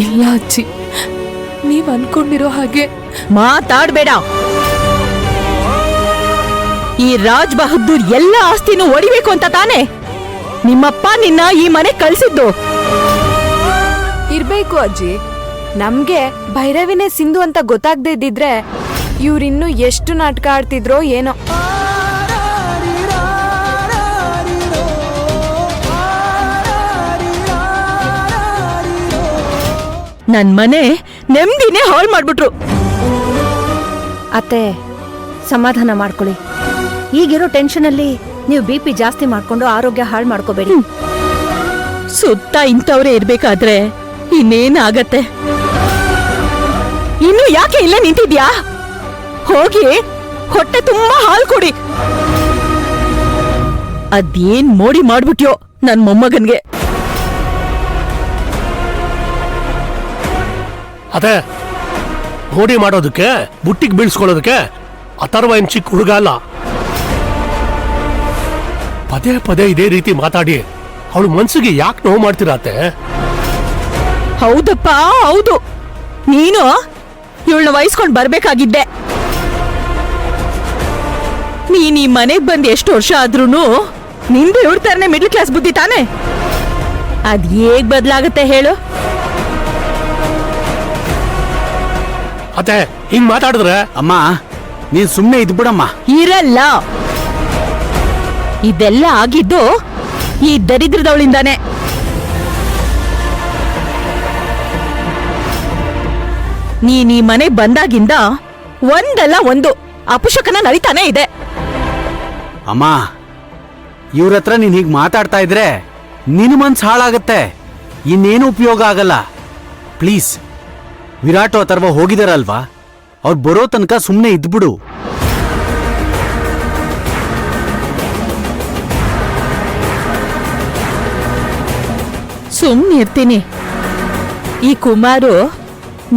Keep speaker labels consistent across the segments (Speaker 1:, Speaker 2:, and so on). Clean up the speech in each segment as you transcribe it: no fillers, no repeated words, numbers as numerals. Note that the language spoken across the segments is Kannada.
Speaker 1: ಇಲ್ಲ ಅಜ್ಜಿ, ನೀವ್ ಅನ್ಕೊಂಡಿರೋ ಹಾಗೆ.
Speaker 2: ಮಾತಾಡ್ಬೇಡ. ಈ ರಾಜ್ ಬಹದ್ದೂರ್ ಎಲ್ಲ ಆಸ್ತಿನೂ ಒಡಿಬೇಕು ಅಂತ ತಾನೆ ನಿಮ್ಮಪ್ಪ ನಿನ್ನ ಈ ಮನೆ ಕಳ್ಸಿದ್ದು?
Speaker 3: ಇರ್ಬೇಕು ಅಜ್ಜಿ. ನಮ್ಗೆ ಭೈರವಿನೇ ಸಿಂಧು ಅಂತ ಗೊತ್ತಾಗ್ದೇ ಇದ್ದಿದ್ರೆ ಇವ್ರಿನ್ನೂ ಎಷ್ಟು ನಾಟಕ ಆಡ್ತಿದ್ರೋ ಏನೋ.
Speaker 2: ನನ್ ಮನೆ ನೆಮ್ಮದಿನೇ ಹಾಳು ಮಾಡ್ಬಿಟ್ರು.
Speaker 4: ಅತ್ತೆ, ಸಮಾಧಾನ ಮಾಡ್ಕೊಳ್ಳಿ. ಈಗಿರೋ ಟೆನ್ಷನ್ ಅಲ್ಲಿ ನೀವು BP ಜಾಸ್ತಿ ಮಾಡ್ಕೊಂಡು ಆರೋಗ್ಯ ಹಾಳು ಮಾಡ್ಕೋಬೇಡಿ.
Speaker 2: ಸುತ್ತ ಇಂಥವ್ರೆ ಇರ್ಬೇಕಾದ್ರೆ ಇನ್ನೇನಾಗತ್ತೆ? ಇನ್ನು ಯಾಕೆ ಇಲ್ಲೇ ನಿಂತಿದ್ಯಾ? ಹೋಗಿ ಹೊಟ್ಟೆ ತುಂಬಾ ಹಾಲು ಕೊಡಿ. ಅದೇನ್ ಮೋಡಿ ಮಾಡ್ಬಿಟ್ಯೋ ನನ್ ಮೊಮ್ಮಗನ್ಗೆ.
Speaker 5: ಅದೇ ಮೋಡಿ ಮಾಡೋದಕ್ಕೆ, ಬುಟ್ಟಿಗೆ ಬೀಳ್ಸ್ಕೊಳ್ಳೋದಕ್ಕೆ ಅಥರ್ವ ಏನ್ ಚಿಕ್ಕ ಹುಡುಗ ಅಲ್ಲ. ಪದೇ ಪದೇ ಇದೇ ರೀತಿ ಮಾತಾಡಿ ಅವಳು ಮನ್ಸಿಗೆ ಯಾಕೆ ನೋವು ಮಾಡ್ತಿರತ್ತೆ?
Speaker 2: ಹೌದಪ್ಪ, ಹೌದು. ನೀನು ಇವಳನ್ನ ವಹಿಸ್ಕೊಂಡ್ ಬರ್ಬೇಕಾಗಿದ್ದೆ. ನೀನ್ ಈ ಮನೆಗ್ ಬಂದ್ ಎಷ್ಟು ವರ್ಷ ಆದ್ರೂನು ನಿಂದು ಇವ್ರ ತರನೇ ಮಿಡ್ಲ್ ಕ್ಲಾಸ್ ಬುದ್ಧಿ ತಾನೆ. ಅದ್ ಹೇಗ್ ಬದ್ಲಾಗತ್ತೆ ಹೇಳು?
Speaker 5: ಅತ್ತೆ ಹಿಂಗ್ ಮಾತಾಡಿದ್ರೆ
Speaker 6: ಅಮ್ಮ ನೀನ್ ಸುಮ್ನೆ ಇದ್ಬಿಡಮ್ಮ.
Speaker 2: ಇರಲ್ಲ. ಇದೆಲ್ಲ ಆಗಿದ್ದು ಈ ದರಿದ್ರದವಳಿಂದಾನೆ. ನೀನ್ ಈ ಮನೆ ಬಂದಾಗಿಂದ ಒಂದಲ್ಲ ಒಂದು ಅಪಶಕನ ನಡೀತಾನೆ ಇದೆ.
Speaker 6: ಅಮ್ಮ ಇವ್ರ ಹತ್ರ ನೀನ್ ಹೀಗ್ ಮಾತಾಡ್ತಾ ಇದ್ರೆ ನಿನ್ ಮನ್ಸ್ ಹಾಳಾಗತ್ತೆ, ಇನ್ನೇನು ಉಪಯೋಗ ಆಗಲ್ಲ. ಪ್ಲೀಸ್, ವಿರಾಟು ಅಥರ್ವ ಹೋಗಿದಾರಲ್ವಾ, ಅವ್ರು ಬರೋ ತನಕ ಸುಮ್ನೆ ಇದ್ಬಿಡು.
Speaker 2: ಸುಮ್ನೆ ಇರ್ತೀನಿ. ಈ ಕುಮಾರು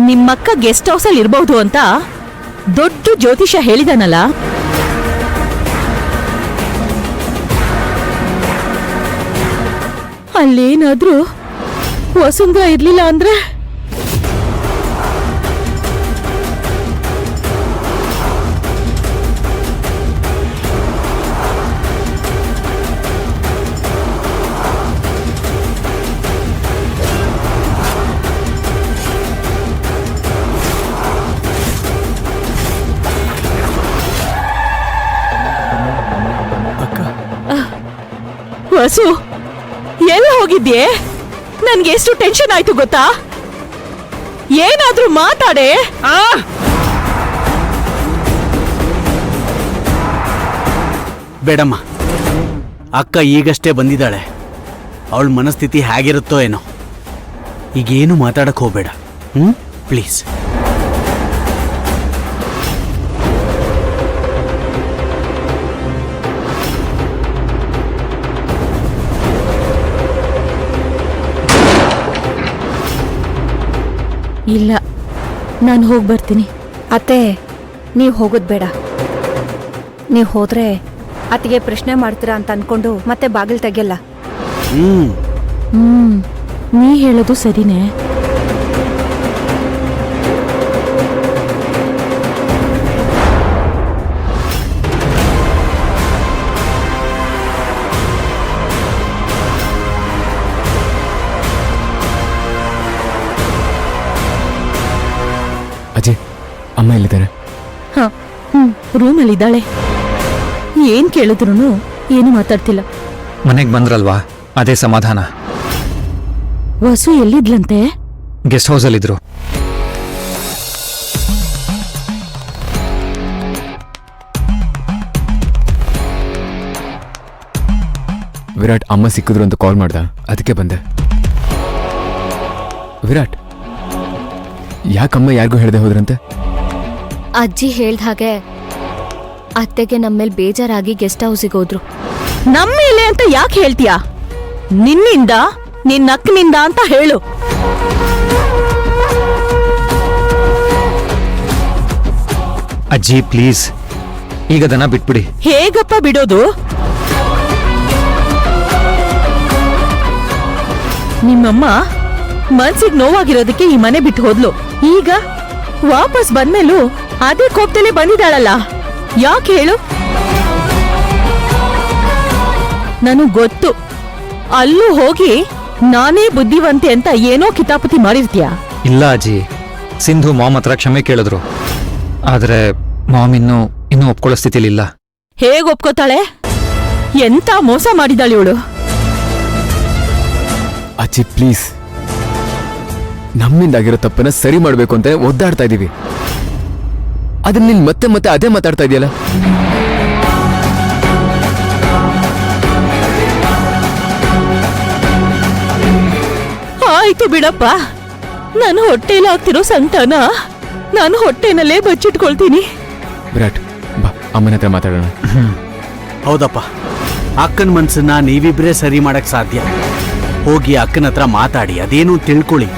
Speaker 2: ನಿಮ್ಮಕ್ಕ ಗೆಸ್ಟ್ ಹೌಸ್ ಅಲ್ಲಿ ಇರ್ಬಹುದು ಅಂತ ದೊಡ್ಡ ಜ್ಯೋತಿಷ ಹೇಳಿದಾನಲ್ಲ. ಅಲ್ಲೇನಾದ್ರೂ ವಸುಂಧ ಇರ್ಲಿಲ್ಲ ಅಂದ್ರೆ ವಸು, ಎಲ್ಲ ಹೋಗಿದ್ಯೆ? ನನ್ಗೆ ಎಷ್ಟು ಟೆನ್ಷನ್ ಆಯ್ತು ಗೊತ್ತಾ? ಏನಾದ್ರೂ ಮಾತಾಡೆ.
Speaker 6: ಬೇಡಮ್ಮ, ಅಕ್ಕ ಈಗಷ್ಟೇ ಬಂದಿದ್ದಾಳೆ. ಅವಳ ಮನಸ್ಥಿತಿ ಹೇಗಿರುತ್ತೋ ಏನೋ. ಈಗೇನು ಮಾತಾಡಕ್ ಹೋಗ್ಬೇಡ, ಪ್ಲೀಸ್.
Speaker 2: ಇಲ್ಲ, ನಾನು ಹೋಗಿ ಬರ್ತೀನಿ.
Speaker 4: ಅತ್ತೆ, ನೀವು ಹೋಗೋದು ಬೇಡ. ನೀವು ಹೋದ್ರೆ ಅತ್ತಿಗೆ ಪ್ರಶ್ನೆ ಮಾಡ್ತೀರಾ ಅಂತ ಅನ್ಕೊಂಡು ಮತ್ತೆ ಬಾಗಿಲು ತೆಗೆಯಲ್ಲ.
Speaker 2: ನೀ ಹೇಳೋದು ಸರಿನೇ.
Speaker 7: ಅಜಯ್, ಅಮ್ಮ ಎಲ್ಲಿದ್ದಾರೆ?
Speaker 2: ರೂಮಲ್ಲಿದ್ದಾಳೆ. ಏನ್ ಕೇಳಿದ್ರು ಏನು ಮಾತಾಡ್ತಿಲ್ಲ.
Speaker 7: ಮನೆಗೆ ಬಂದ್ರಲ್ವಾ, ಅದೇ ಸಮಾಧಾನ.
Speaker 2: ವಸು ಎಲ್ಲಿದ್ಲಂತೆ?
Speaker 7: ಗೆಸ್ಟ್ ಹೌಸ್ ಅಲ್ಲಿದ್ರು. ವಿರಾಟ್ ಅಮ್ಮ ಸಿಕ್ಕಿದ್ರು ಅಂತ ಕಾಲ್ ಮಾಡ್ದ, ಅದಕ್ಕೆ ಬಂದೆ. ವಿರಾಟ್, ಯಾಕಮ್ಮ ಯಾರಿಗೂ ಹೇಳ್ದೆ ಹೋದ್ರಂತೆ?
Speaker 8: ಅಜ್ಜಿ ಹೇಳ್ದ ಹಾಗೆ ಅತ್ತೆಗೆ ನಮ್ಮೇಲೆ ಬೇಜಾರಾಗಿ ಗೆಸ್ಟ್ ಹೌಸಿಗೆ ಹೋದ್ರು.
Speaker 2: ನಮ್ಮೇಲೆ ಅಂತ ಯಾಕೆ ಹೇಳ್ತೀಯಾ? ನಿನ್ನಿಂದ, ನಿನ್ನ ಅಕ್ಕನಿಂದ ಅಂತ ಹೇಳು.
Speaker 7: ಅಜ್ಜಿ ಪ್ಲೀಸ್, ಈಗ ದನ ಬಿಟ್ಬಿಡಿ.
Speaker 2: ಹೇಗಪ್ಪ ಬಿಡೋದು? ನಿಮ್ಮಮ್ಮ ಮನ್ಸಿಗೆ ನೋವಾಗಿರೋದಕ್ಕೆ ಈ ಮನೆ ಬಿಟ್ಟು ಹೋದ್ಲು. ಈಗ ವಾಪಸ್ ಬಂದ್ಮೇಲೂ ಅದೇ ಕೋಪದಲ್ಲೇ ಬಂದಿದ್ದಾಳಲ್ಲ, ಯಾಕೆ ಹೇಳು? ನನಗ್ ಗೊತ್ತು, ಅಲ್ಲೂ ಹೋಗಿ ನಾನೇ ಬುದ್ಧಿವಂತೆ ಅಂತ ಏನೋ ಕಿತಾಪತಿ ಮಾಡಿರ್ತೀಯ.
Speaker 9: ಇಲ್ಲ ಅಜ್ಜಿ, ಸಿಂಧು ಮಾಮ್ ಹತ್ರ ಕ್ಷಮೆ ಕೇಳಿದ್ರು. ಆದ್ರೆ ಮಾಮ್ ಇನ್ನೂ ಒಪ್ಕೊಳ್ಳೋ ಸ್ಥಿತಿಲಿಲ್ಲ.
Speaker 2: ಹೇಗ್ ಒಪ್ಕೋತಾಳೆ? ಎಂತ ಮೋಸ ಮಾಡಿದಾಳೆ ಇವಳು.
Speaker 7: ಅಜ್ಜಿ ಪ್ಲೀಸ್, ನಮ್ಮಿಂದಾಗಿರೋ ತಪ್ಪನ್ನ ಸರಿ ಮಾಡ್ಬೇಕು ಅಂತ ಒದ್ದಾಡ್ತಾ ಇದೀವಿ. ಅದನ್ನ ನೀನ್ ಮತ್ತೆ ಮತ್ತೆ ಅದೇ ಮಾತಾಡ್ತಾ ಇದೆಯಲ್ಲ.
Speaker 2: ಆಯ್ತು ಬಿಡಪ್ಪ, ನಾನು ಹೊಟ್ಟೆಲಿ ಆಗ್ತಿರೋ ಸಂಕಟನ ನಾನು ಹೊಟ್ಟೆನಲ್ಲೇ ಬಚ್ಚಿಟ್ಕೊಳ್ತೀನಿ.
Speaker 7: ವಿರಾಟ್ ಬಾ, ಅಮ್ಮನ ಹತ್ರ ಮಾತಾಡೋಣ.
Speaker 6: ಹೌದಪ್ಪ, ಅಕ್ಕನ ಮನ್ಸನ್ನ ನೀವಿಬ್ರೇ ಸರಿ ಮಾಡಕ್ ಸಾಧ್ಯ. ಹೋಗಿ ಅಕ್ಕನ ಹತ್ರ ಮಾತಾಡಿ, ಅದೇನು ತಿಳ್ಕೊಳ್ಳಿ.